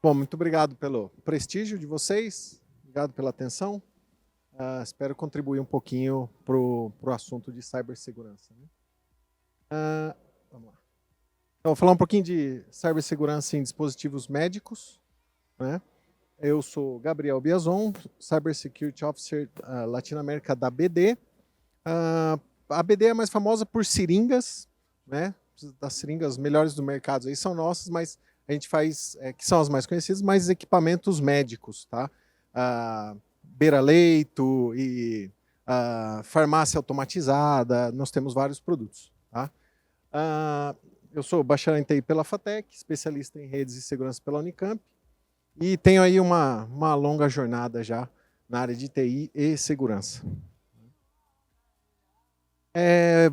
Bom, muito obrigado pelo prestígio de vocês, obrigado pela atenção. Espero contribuir um pouquinho para o assunto de cibersegurança, né? Vamos lá. Então, vou falar um pouquinho de cibersegurança em dispositivos médicos, né? Eu sou Gabriel Biazon, Cybersecurity Officer Latinoamérica da BD. A BD é mais famosa por seringas, né? Das seringas melhores do mercado aí são nossas, mas a gente faz, que são as mais conhecidas, mais equipamentos médicos, tá? Beira-leito e farmácia automatizada, nós temos vários produtos, tá? Eu sou bacharel em TI pela FATEC, especialista em redes e segurança pela Unicamp, e tenho aí uma longa jornada já na área de TI e segurança.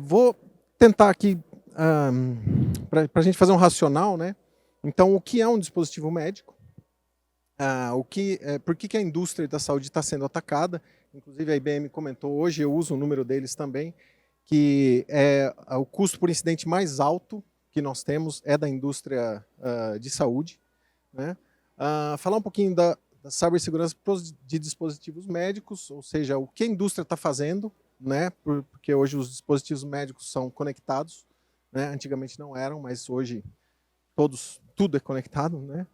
Vou tentar aqui, para a gente fazer um racional, né? Então, o que é um dispositivo médico? Por que a indústria da saúde está sendo atacada? Inclusive, a IBM comentou hoje, eu uso o número deles também, que o custo por incidente mais alto que nós temos é da indústria de saúde, né? Falar um pouquinho da cibersegurança de dispositivos médicos, ou seja, o que a indústria está fazendo, né? Porque hoje os dispositivos médicos são conectados, né? Antigamente não eram, mas hoje tudo é conectado, né?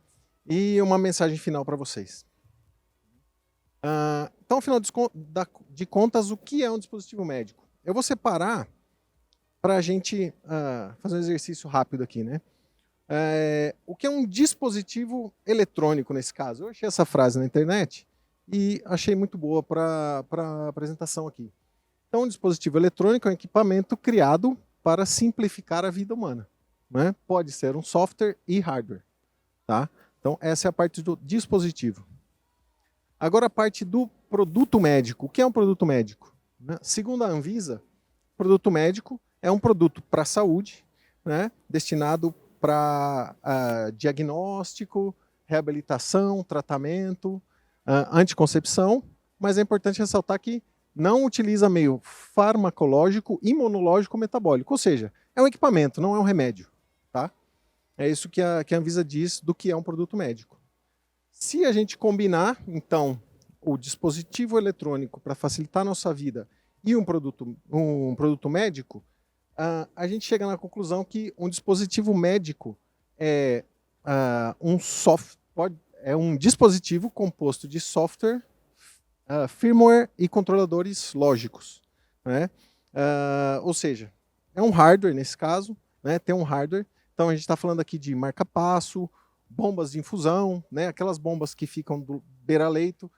E uma mensagem final para vocês. Então, afinal de contas, o que é um dispositivo médico? Eu vou separar para a gente fazer um exercício rápido aqui, né? O que é um dispositivo eletrônico nesse caso? Eu achei essa frase na internet e achei muito boa para a apresentação aqui. Então, um dispositivo eletrônico é um equipamento criado para simplificar a vida humana, né? Pode ser um software e hardware, tá? Então, essa é a parte do dispositivo. Agora, a parte do produto médico. O que é um produto médico? Segundo a Anvisa, produto médico é um produto para a saúde, né, destinado para diagnóstico, reabilitação, tratamento, anticoncepção, mas é importante ressaltar que não utiliza meio farmacológico, imunológico ou metabólico, ou seja, é um equipamento, não é um remédio. Tá? É isso que a Anvisa diz do que é um produto médico. Se a gente combinar, então, o dispositivo eletrônico para facilitar a nossa vida e um produto médico, a gente chega na conclusão que um dispositivo médico é um dispositivo composto de software, firmware e controladores lógicos, né? Ou seja, é um hardware nesse caso, né? Tem um hardware. Então a gente está falando aqui de marca-passo, bombas de infusão, né? Aquelas bombas que ficam do beira-leito,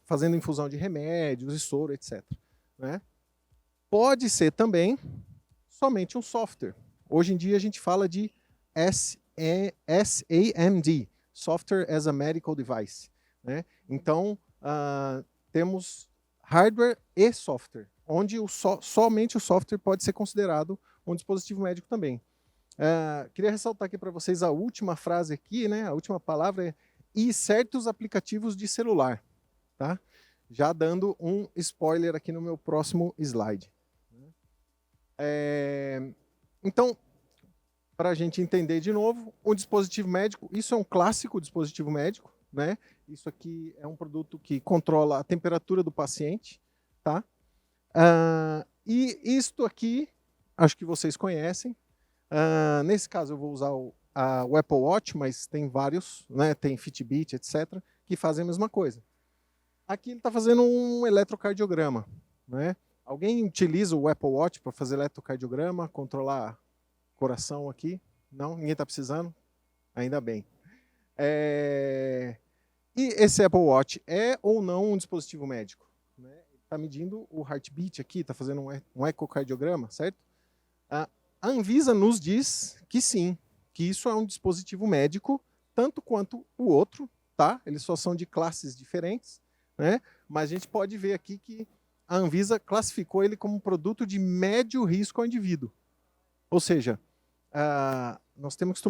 fazendo infusão de remédios e soro, etc. Né? Pode ser também somente um software. Hoje em dia a gente fala de SAMD, Software as a Medical Device. Né? Então, temos hardware e software, onde somente o software pode ser considerado um dispositivo médico também. Queria ressaltar aqui para vocês a última frase aqui, né? A última palavra é e certos aplicativos de celular. Tá? Já dando um spoiler aqui no meu próximo slide. Então, para a gente entender de novo, um dispositivo médico, isso é um clássico dispositivo médico, né? Isso aqui é um produto que controla a temperatura do paciente, tá? E isto aqui, acho que vocês conhecem. Nesse caso eu vou usar o Apple Watch, mas tem vários, né? Tem Fitbit, etc., que fazem a mesma coisa. Aqui ele está fazendo um eletrocardiograma, né? Alguém utiliza o Apple Watch para fazer eletrocardiograma, controlar coração aqui? Não? Ninguém está precisando? Ainda bem. E esse Apple Watch é ou não um dispositivo médico? Né? Está medindo o heartbeat aqui, está fazendo um ecocardiograma, certo? A Anvisa nos diz que sim, que isso é um dispositivo médico, tanto quanto o outro, tá? Eles só são de classes diferentes, né? Mas a gente pode ver aqui que a Anvisa classificou ele como um produto de médio risco ao indivíduo. Ou seja, nós temos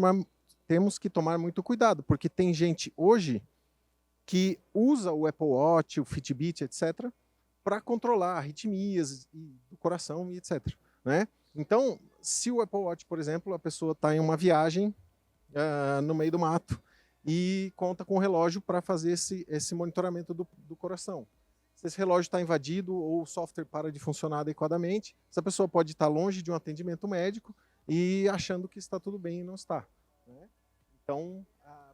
que tomar muito cuidado, porque tem gente hoje que usa o Apple Watch, o Fitbit, etc., para controlar arritmias do coração e etc. Né? Então, se o Apple Watch, por exemplo, a pessoa está em uma viagem, no meio do mato e conta com um relógio para fazer esse monitoramento do coração. Se esse relógio está invadido ou o software para de funcionar adequadamente, essa pessoa pode estar longe de um atendimento médico e achando que está tudo bem e não está, né? Então,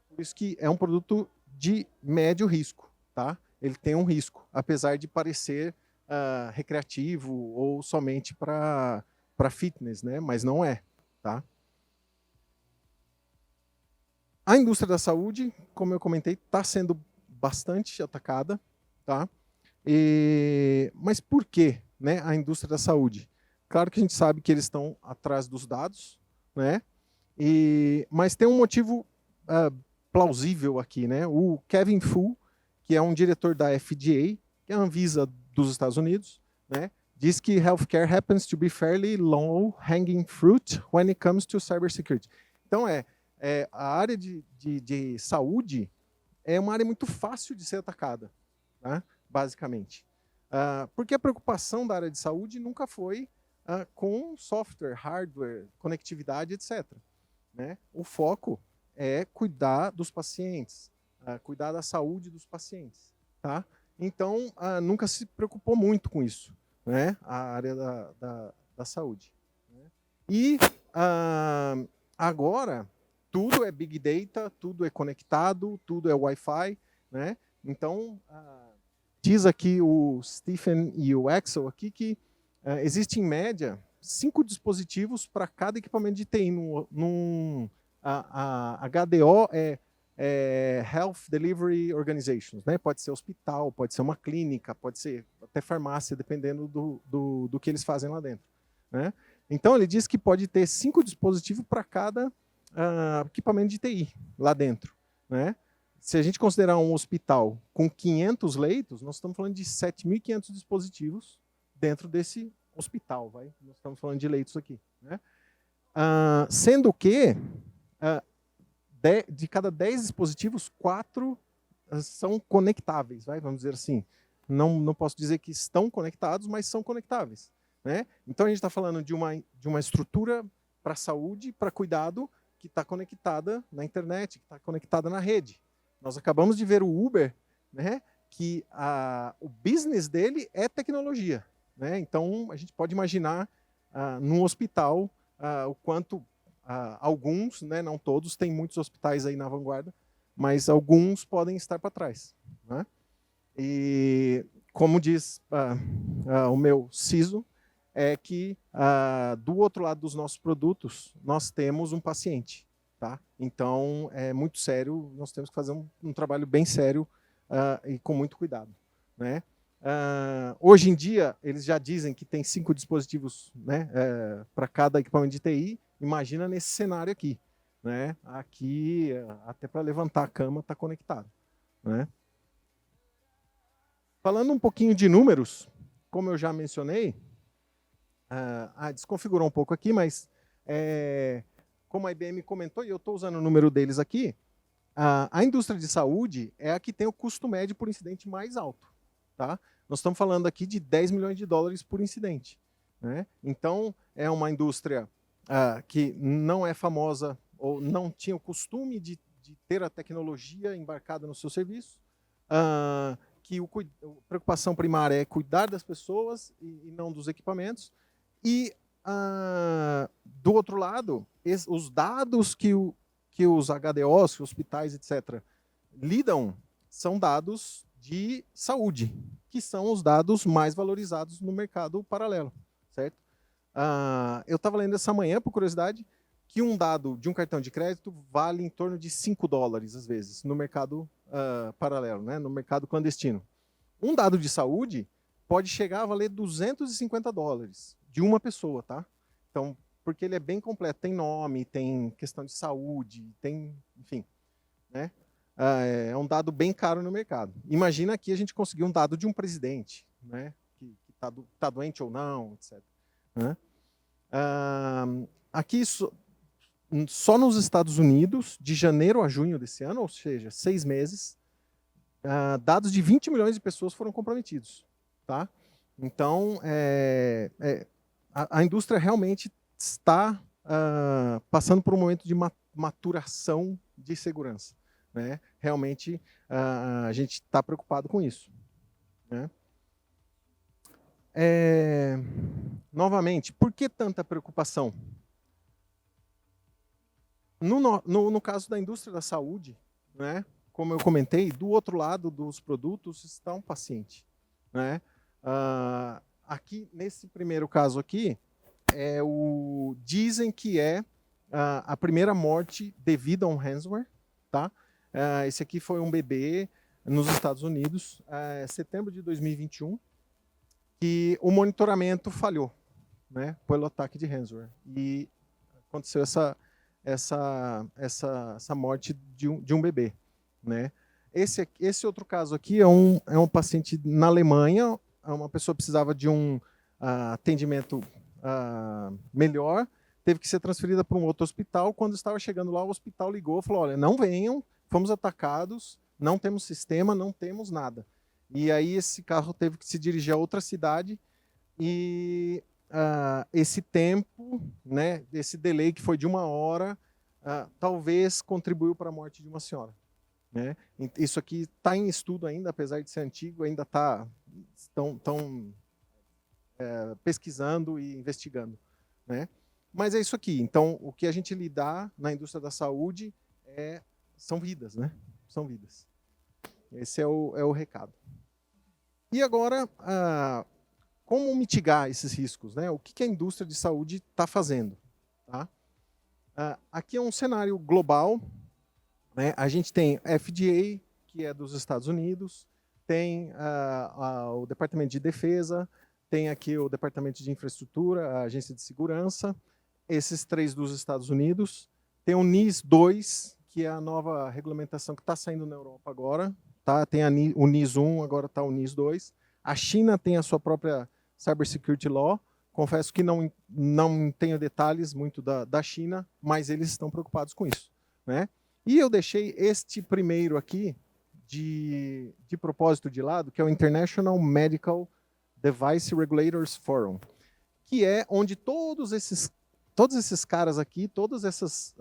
por isso que é um produto de médio risco, tá? Ele tem um risco, apesar de parecer recreativo ou somente para fitness, né? Mas não é, tá? A indústria da saúde, como eu comentei, está sendo bastante atacada, tá? Mas por que, né, a indústria da saúde? Claro que a gente sabe que eles estão atrás dos dados, né? Mas tem um motivo plausível aqui, né? O Kevin Fu, que é um diretor da FDA, que é a Anvisa dos Estados Unidos, né, diz que healthcare happens to be fairly low-hanging fruit when it comes to cybersecurity. Então, a área de saúde é uma área muito fácil de ser atacada, né, basicamente. Porque a preocupação da área de saúde nunca foi com software, hardware, conectividade, etc. Né? O foco é cuidar dos pacientes, cuidar da saúde dos pacientes. Tá? Então, nunca se preocupou muito com isso, né? A área da saúde. Né? E agora, tudo é Big Data, tudo é conectado, tudo é Wi-Fi. Né? Então, diz aqui o Stephen e o Axel aqui que existe, em média, 5 dispositivos para cada equipamento de TI. A HDO é Health Delivery Organizations, né? Pode ser hospital, pode ser uma clínica, pode ser até farmácia, dependendo do que eles fazem lá dentro. Né? Então, ele diz que pode ter 5 dispositivos para cada equipamento de TI lá dentro. Né? Se a gente considerar um hospital com 500 leitos, nós estamos falando de 7.500 dispositivos dentro desse hospital. Nós estamos falando de leitos aqui. Né? Sendo que de cada 10 dispositivos, 4 são conectáveis, vamos dizer assim. Não posso dizer que estão conectados, mas são conectáveis. Né? Então, a gente está falando de uma estrutura para saúde, para cuidado, que está conectada na internet, que está conectada na rede. Nós acabamos de ver o Uber, né, que o business dele é tecnologia. Né? Então, a gente pode imaginar num hospital o quanto alguns, né, não todos, tem muitos hospitais aí na vanguarda, mas alguns podem estar para trás. Né? E, como diz o meu CISO, é que do outro lado dos nossos produtos, nós temos um paciente. Tá? Então, é muito sério, nós temos que fazer um trabalho bem sério e com muito cuidado. Né? Hoje em dia, eles já dizem que tem 5 dispositivos, né, para cada equipamento de TI. Imagina nesse cenário aqui. Né? Aqui, até para levantar a cama, está conectado. Né? Falando um pouquinho de números, como eu já mencionei, desconfigurou um pouco aqui, mas como a IBM comentou, e eu estou usando o número deles aqui, a indústria de saúde é a que tem o custo médio por incidente mais alto. Tá? Nós estamos falando aqui de 10 milhões de dólares por incidente. Né? Então, é uma indústria que não é famosa ou não tinha o costume de ter a tecnologia embarcada no seu serviço, que a preocupação primária é cuidar das pessoas e não dos equipamentos. E, do outro lado, os dados que os HDOs, hospitais, etc., lidam são dados de saúde, que são os dados mais valorizados no mercado paralelo. Certo? Eu estava lendo essa manhã, por curiosidade, que um dado de um cartão de crédito vale em torno de $5, às vezes, no mercado paralelo, né, no mercado clandestino. Um dado de saúde pode chegar a valer $250 de uma pessoa, tá? Então, porque ele é bem completo, tem nome, tem questão de saúde, tem, enfim, né? É um dado bem caro no mercado. Imagina aqui a gente conseguir um dado de um presidente, né, que tá doente ou não, etc. Né? Aqui, só nos Estados Unidos, de janeiro a junho desse ano, ou seja, 6 meses, dados de 20 milhões de pessoas foram comprometidos. Tá? Então, a indústria realmente está passando por um momento de maturação de segurança, né? Realmente, a gente está preocupado com isso, né? Novamente, por que tanta preocupação? No caso da indústria da saúde, né, como eu comentei, do outro lado dos produtos está um paciente, né? Aqui, nesse primeiro caso aqui, dizem que é a primeira morte devido a um ransomware, tá? Esse aqui foi um bebê nos Estados Unidos, setembro de 2021, que o monitoramento falhou, né, pelo ataque de ransomware. E aconteceu essa morte de um bebê, né? Esse outro caso aqui é um paciente na Alemanha, uma pessoa precisava de um atendimento melhor, teve que ser transferida para um outro hospital. Quando estava chegando lá, o hospital ligou e falou: olha, não venham, fomos atacados, não temos sistema, não temos nada. E aí esse carro teve que se dirigir a outra cidade e esse tempo, né, esse delay que foi de 1 hora, talvez contribuiu para a morte de uma senhora, né? Isso aqui está em estudo ainda, apesar de ser antigo, ainda estão pesquisando e investigando, né? Mas é isso aqui. Então, o que a gente lidar na indústria da saúde são vidas, né? São vidas. Esse é o recado. E agora, como mitigar esses riscos, né? O que a indústria de saúde está fazendo? Tá? Aqui é um cenário global, né? A gente tem FDA, que é dos Estados Unidos, tem o Departamento de Defesa, tem aqui o Departamento de Infraestrutura, a Agência de Segurança, esses 3 dos Estados Unidos, tem o NIS 2, que é a nova regulamentação que está saindo na Europa agora, tá? Tem o NIS 1, agora está o NIS 2. A China tem a sua própria Cybersecurity Law. Confesso que não tenho detalhes muito da China, mas eles estão preocupados com isso, né? E eu deixei este primeiro aqui de propósito de lado, que é o International Medical Device Regulators Forum, que é onde todos esses caras aqui, todos esses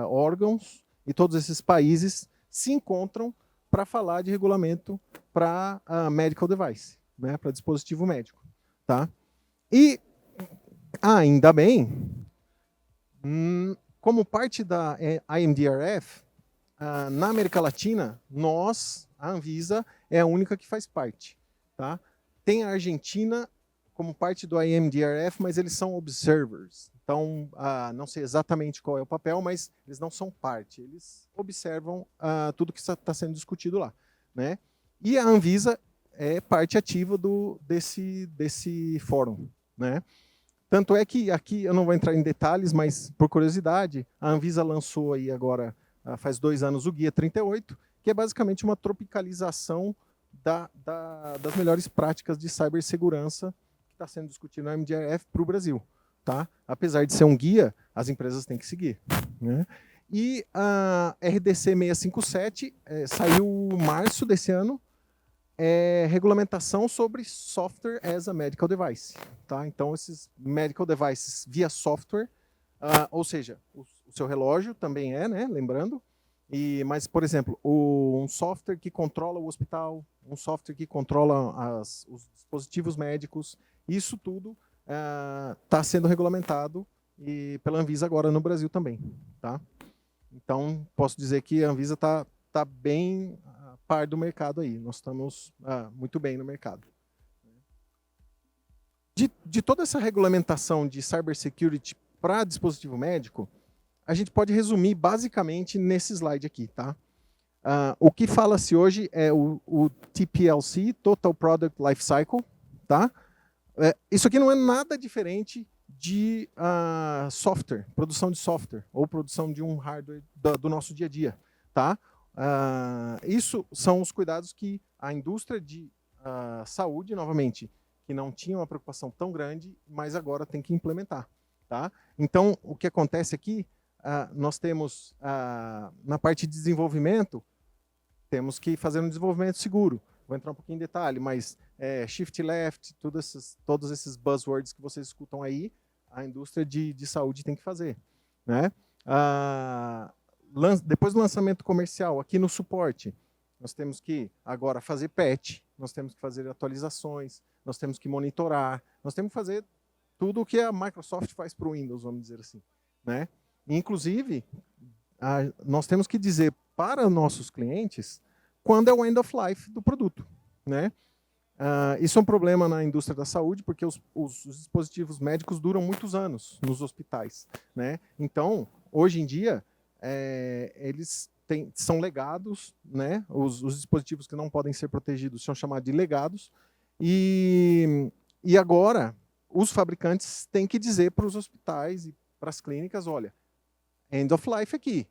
órgãos e todos esses países se encontram para falar de regulamento para medical device, né, para dispositivo médico, tá? E ainda bem, como parte da IMDRF, na América Latina, a Anvisa é a única que faz parte, tá? Tem a Argentina como parte do IMDRF, mas eles são observers. Então, não sei exatamente qual é o papel, mas eles não são parte. Eles observam tudo que está sendo discutido lá, né? E a Anvisa é parte ativa desse fórum, né? Tanto é que aqui eu não vou entrar em detalhes, mas por curiosidade, a Anvisa lançou aí agora, faz 2 anos, o Guia 38, que é basicamente uma tropicalização das melhores práticas de cibersegurança que está sendo discutido na MDRF para o Brasil, tá? Apesar de ser um guia, as empresas têm que seguir, né? E a RDC 657 saiu em março desse ano, regulamentação sobre software as a medical device, tá? Então esses medical devices via software, ou seja, o seu relógio também né? Lembrando. Mas, por exemplo, um software que controla o hospital, um software que controla os dispositivos médicos, isso tudo está sendo regulamentado pela Anvisa agora no Brasil também, tá? Então, posso dizer que a Anvisa está bem a par do mercado aí. Nós estamos muito bem no mercado. De toda essa regulamentação de cybersecurity para dispositivo médico, a gente pode resumir basicamente nesse slide aqui, tá? O que fala-se hoje é o TPLC, Total Product Life Cycle, tá? Isso aqui não é nada diferente de software, produção de software, ou produção de um hardware do nosso dia a dia, tá? Isso são os cuidados que a indústria de saúde, novamente, que não tinha uma preocupação tão grande, mas agora tem que implementar, tá? Então, o que acontece aqui, nós temos, na parte de desenvolvimento, temos que fazer um desenvolvimento seguro. Vou entrar um pouquinho em detalhe, mas shift left, todos esses buzzwords que vocês escutam aí, a indústria de saúde tem que fazer, né? Depois do lançamento comercial, aqui no suporte, nós temos que agora fazer patch, nós temos que fazer atualizações, nós temos que monitorar, nós temos que fazer tudo o que a Microsoft faz para o Windows, vamos dizer assim, né? Inclusive, nós temos que dizer para nossos clientes quando é o end of life do produto, né? Isso é um problema na indústria da saúde, porque os dispositivos médicos duram muitos anos nos hospitais, né? Então, hoje em dia, eles são legados, né? Os dispositivos que não podem ser protegidos são chamados de legados, e agora os fabricantes têm que dizer para os hospitais e para as clínicas, olha, end of life aqui,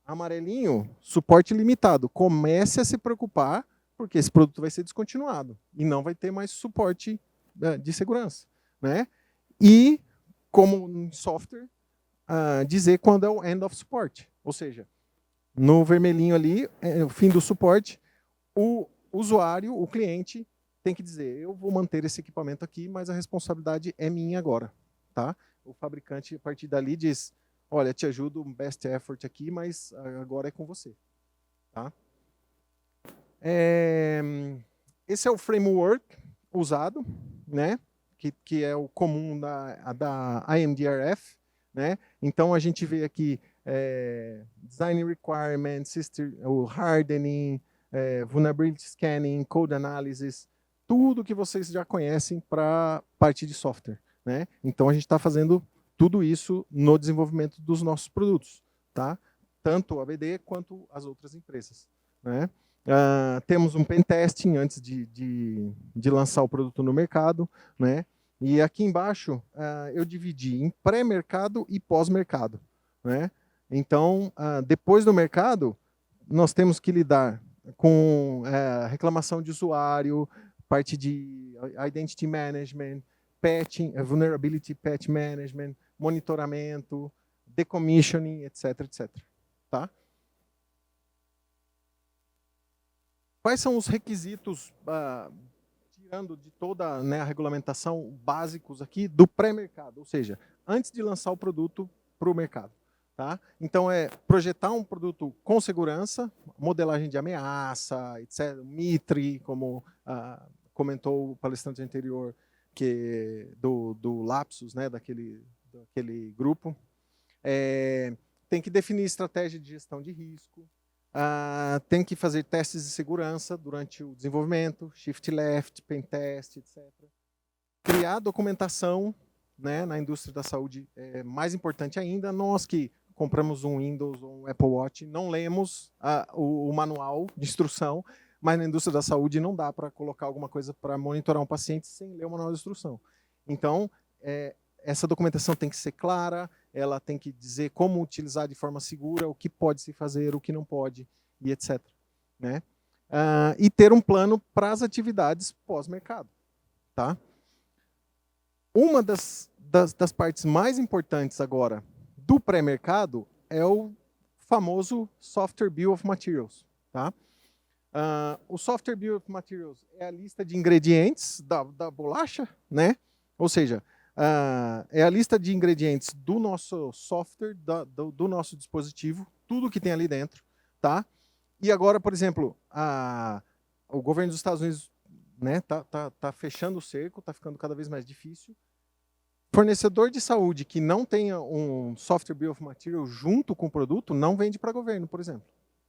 amarelinho, suporte limitado, comece a se preocupar, porque esse produto vai ser descontinuado e não vai ter mais suporte de segurança, né? E, como em software, dizer quando é o end of support, ou seja, no vermelhinho ali, o fim do suporte, o usuário, o cliente, tem que dizer, eu vou manter esse equipamento aqui, mas a responsabilidade é minha agora, tá? O fabricante, a partir dali, diz, olha, te ajudo, best effort aqui, mas agora é com você, tá? Esse é o framework usado, né? Que é o comum da IMDRF, né? Então a gente vê aqui design requirements, o hardening, vulnerability scanning, code analysis, tudo que vocês já conhecem para parte de software, né? Então a gente está fazendo tudo isso no desenvolvimento dos nossos produtos, tá? Tanto o ABD quanto as outras empresas, né? Temos um pen testing antes de lançar o produto no mercado, né? E aqui embaixo eu dividi em pré-mercado e pós-mercado, né? Então, depois do mercado, nós temos que lidar com reclamação de usuário, parte de identity management, patching, vulnerability patch management, monitoramento, decommissioning, etc, etc. Tá? Quais são os requisitos, tirando de toda a regulamentação, básicos aqui do pré-mercado? Ou seja, antes de lançar o produto para o mercado. Tá? Então, é projetar um produto com segurança, modelagem de ameaça, etc. MITRE, como comentou o palestrante anterior, do Lapsus, né, daquele grupo. Tem que definir estratégia de gestão de risco. Tem que fazer testes de segurança durante o desenvolvimento, shift left, pen test, etc. Criar documentação, né, na indústria da saúde é mais importante ainda. Nós que compramos um Windows ou um Apple Watch, não lemos o manual de instrução, mas na indústria da saúde não dá para colocar alguma coisa para monitorar um paciente sem ler o manual de instrução. Então, essa documentação tem que ser clara, ela tem que dizer como utilizar de forma segura, o que pode se fazer, o que não pode, e etc. Né? E ter um plano para as atividades pós-mercado. Tá? Uma das partes mais importantes agora do pré-mercado é o famoso Software Bill of Materials. Tá? O Software Bill of Materials é a lista de ingredientes da bolacha, né? Ou seja, é a lista de ingredientes do nosso software, do nosso dispositivo, tudo que tem ali dentro. Tá? E agora, por exemplo, o governo dos Estados Unidos, né, tá fechando o cerco, está ficando cada vez mais difícil. Fornecedor de saúde que não tenha um Software Bill of Materials junto com o produto não vende para governo, por exemplo.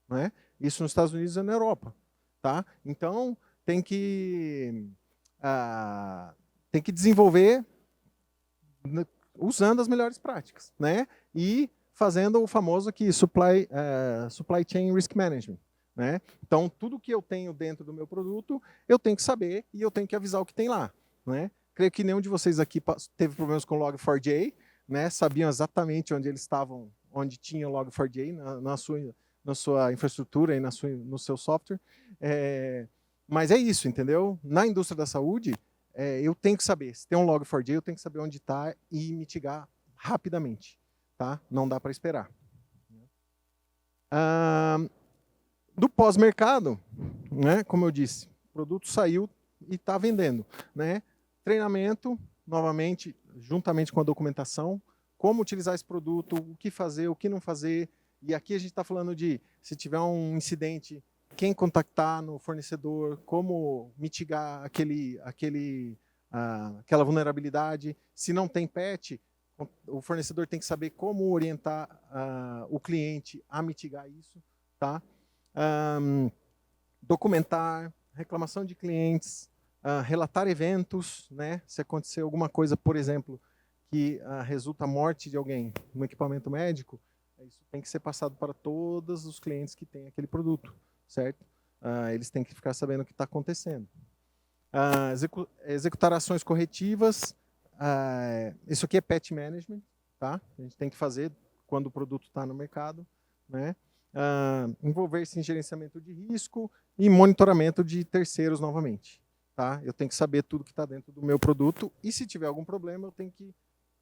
Né? Isso nos Estados Unidos e na Europa. Tá? Então, tem que desenvolver usando as melhores práticas. Né? E fazendo o famoso aqui, Supply Chain Risk Management. Né? Então, tudo que eu tenho dentro do meu produto, eu tenho que saber e eu tenho que avisar o que tem lá. Né? Creio que nenhum de vocês aqui teve problemas com Log4j, né? Sabiam exatamente onde eles estavam, onde tinha Log4j na sua infraestrutura e no seu software. Mas é isso, entendeu? Na indústria da saúde, eu tenho que saber. Se tem um Log4j, eu tenho que saber onde está e mitigar rapidamente. Tá? Não dá para esperar. Do pós-mercado, né? Como eu disse, o produto saiu e está vendendo. Né? Treinamento, novamente, juntamente com a documentação, como utilizar esse produto, o que fazer, o que não fazer. E aqui a gente está falando de, se tiver um incidente, quem contactar no fornecedor, como mitigar aquela vulnerabilidade. Se não tem patch, o fornecedor tem que saber como orientar o cliente a mitigar isso. Tá? Documentar, reclamação de clientes, relatar eventos, né? Se acontecer alguma coisa, por exemplo, que resulta a morte de alguém no equipamento médico, isso tem que ser passado para todos os clientes que têm aquele produto, certo? Eles têm que ficar sabendo o que está acontecendo. Executar ações corretivas, isso aqui é patch management, tá? A gente tem que fazer quando o produto está no mercado, né? Envolver-se em gerenciamento de risco e monitoramento de terceiros novamente. Tá? Eu tenho que saber tudo que está dentro do meu produto e se tiver algum problema eu tenho que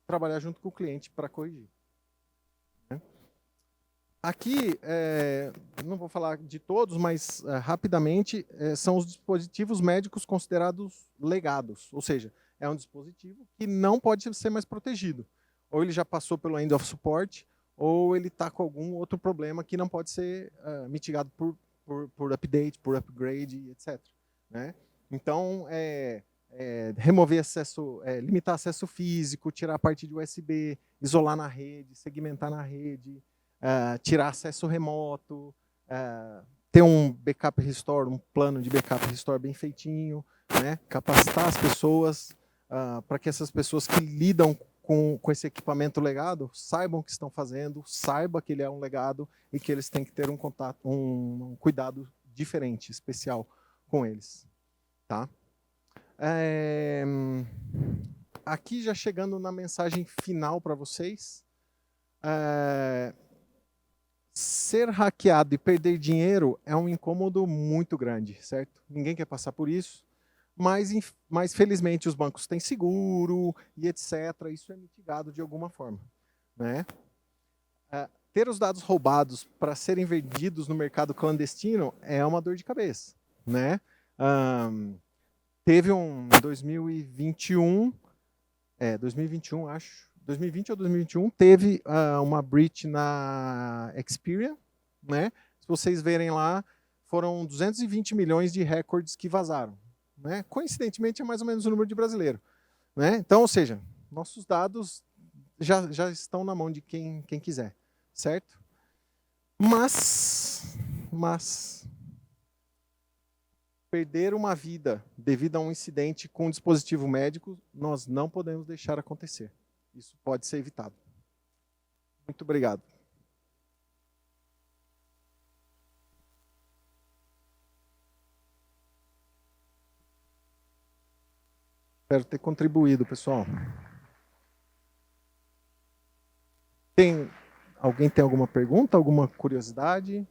trabalhar junto com o cliente para corrigir. Né? Aqui, não vou falar de todos, mas rapidamente, são os dispositivos médicos considerados legados, ou seja, é um dispositivo que não pode ser mais protegido. Ou ele já passou pelo end of support, ou ele está com algum outro problema que não pode ser mitigado por update, por upgrade, etc. Né? Então, remover acesso, limitar acesso físico, tirar a parte de USB, isolar na rede, segmentar na rede, tirar acesso remoto, ter um backup restore, um plano de backup restore bem feitinho, né? Capacitar as pessoas para que essas pessoas que lidam com esse equipamento legado saibam o que estão fazendo, saibam que ele é um legado e que eles têm que ter um cuidado diferente, especial com eles. Tá? Aqui já chegando na mensagem final para vocês. Ser hackeado e perder dinheiro é um incômodo muito grande, certo? Ninguém quer passar por isso, mas felizmente os bancos têm seguro e etc. Isso é mitigado de alguma forma. Né? Ter os dados roubados para serem vendidos no mercado clandestino é uma dor de cabeça. Né? Teve um 2021, 2021 acho, 2020 ou 2021, teve uma breach na Experian, né? Se vocês verem lá, foram 220 milhões de recordes que vazaram. Né? Coincidentemente, é mais ou menos o número de brasileiro. Né? Então, ou seja, nossos dados já estão na mão de quem quiser, certo? Mas perder uma vida devido a um incidente com um dispositivo médico, nós não podemos deixar acontecer. Isso pode ser evitado. Muito obrigado. Espero ter contribuído, pessoal. Alguém tem alguma pergunta, alguma curiosidade?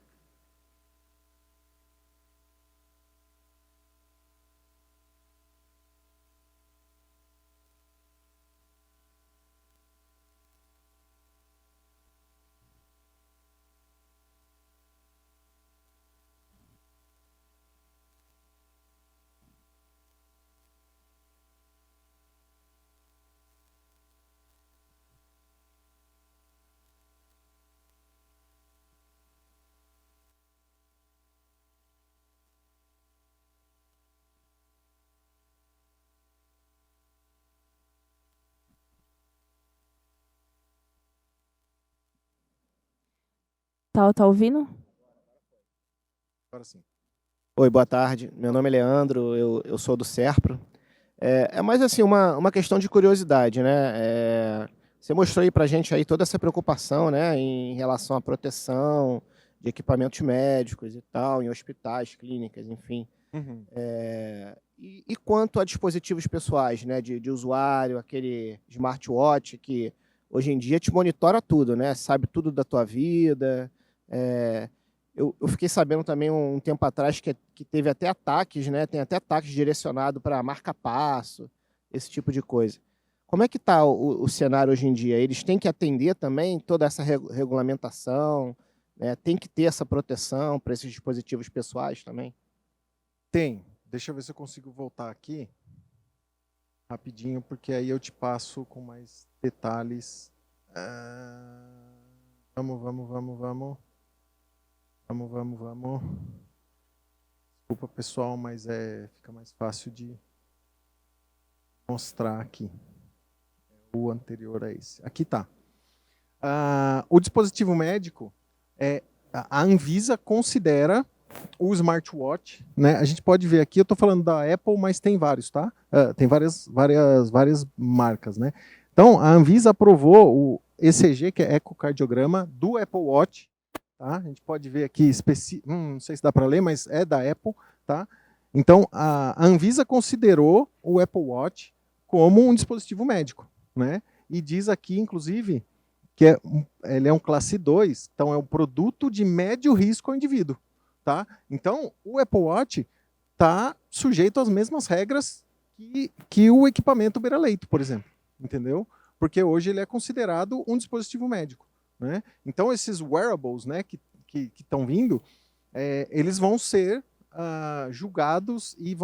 Tá ouvindo? Agora sim. Oi, boa tarde. Meu nome é Leandro, eu sou do Serpro. É mais assim, uma questão de curiosidade, né? Você mostrou aí para a gente aí toda essa preocupação, né, em relação à proteção de equipamentos médicos e tal, em hospitais, clínicas, enfim. Uhum. E quanto a dispositivos pessoais, né, de usuário, aquele smartwatch que hoje em dia te monitora tudo, né? Sabe tudo da tua vida. Eu fiquei sabendo também um tempo atrás que teve até ataques, né? Tem até ataques direcionados para marca-passo, esse tipo de coisa. Como é que está o cenário hoje em dia? Eles têm que atender também toda essa regulamentação, né? Tem que ter essa proteção para esses dispositivos pessoais também? Tem. Deixa eu ver se eu consigo voltar aqui rapidinho, porque aí eu te passo com mais detalhes Vamos. Desculpa, pessoal, mas fica mais fácil de mostrar aqui. O anterior a esse. Aqui está. O dispositivo médico, a Anvisa considera o smartwatch, né? A gente pode ver aqui, eu estou falando da Apple, mas tem vários, tá? Tem várias marcas, né? Então, a Anvisa aprovou o ECG, que é ecocardiograma, do Apple Watch, tá? A gente pode ver aqui, não sei se dá para ler, mas é da Apple, tá? Então, a Anvisa considerou o Apple Watch como um dispositivo médico, né? E diz aqui, inclusive, que ele é um classe 2, então é um produto de médio risco ao indivíduo, tá? Então, o Apple Watch está sujeito às mesmas regras que o equipamento beira-leito, por exemplo, entendeu? Porque hoje ele é considerado um dispositivo médico, né? Então, esses wearables, né, que estão vindo, eles vão ser julgados e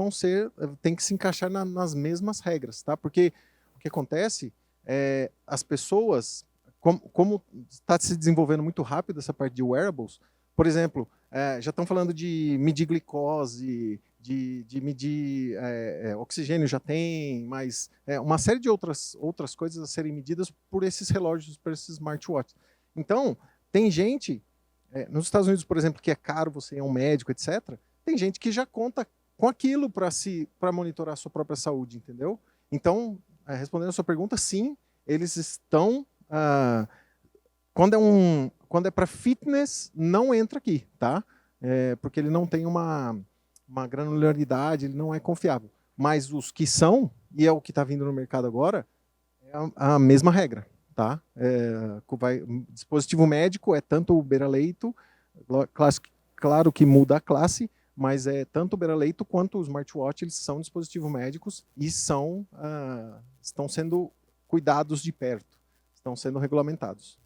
tem que se encaixar nas mesmas regras, tá? Porque o que acontece as pessoas, como está se desenvolvendo muito rápido essa parte de wearables, por exemplo, já estão falando de medir glicose, de medir oxigênio, já tem, mas uma série de outras coisas a serem medidas por esses relógios, por esses smartwatches. Então, tem gente, nos Estados Unidos, por exemplo, que é caro você ir a um médico, etc., tem gente que já conta com aquilo para monitorar a sua própria saúde, entendeu? Então, respondendo a sua pergunta, sim, eles estão... quando é para fitness, não entra aqui, tá? Porque ele não tem uma granularidade, ele não é confiável. Mas os que são, e é o que está vindo no mercado agora, é a mesma regra, tá? Dispositivo médico é tanto o beira-leito, claro que muda a classe, mas tanto o beira-leito quanto o smartwatch, eles são dispositivos médicos e estão sendo cuidados de perto, estão sendo regulamentados.